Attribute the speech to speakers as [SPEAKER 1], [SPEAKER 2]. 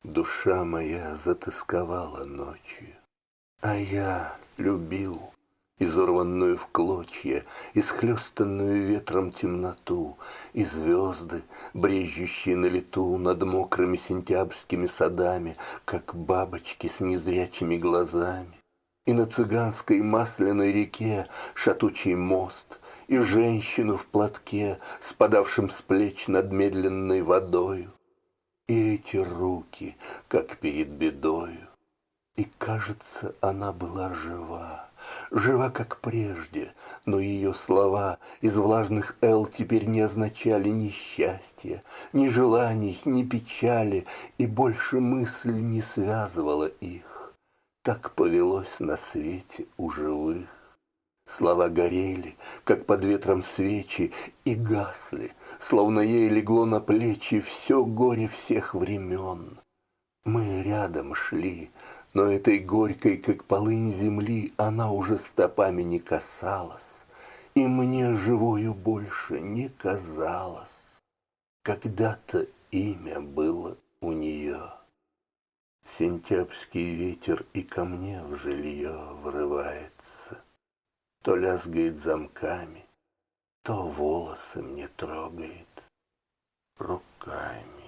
[SPEAKER 1] Душа моя затосковала ночью, а я любил изорванную в клочья, исхлёстанную ветром темноту, и звезды, брежущие на лету над мокрыми сентябрьскими садами, как бабочки с незрячими глазами, и на цыганской масляной реке шатучий мост, и женщину в платке, спадавшем с плеч над медленной водою, и эти руки, как перед бедою. И, кажется, она была жива, жива, как прежде, но ее слова из влажных эл теперь не означали ни счастья, ни желаний, ни печали, и больше мысль не связывала их. Так повелось на свете у живых. Слова горели, как под ветром свечи, и гасли, словно ей легло на плечи все горе всех времен. Мы рядом шли, но этой горькой, как полынь земли, она уже стопами не касалась, и мне живою больше не казалось. Когда-то имя было у нее. Сентябрьский ветер и ко мне в жилье врывается, то лязгает замками, то волосы мне трогает руками.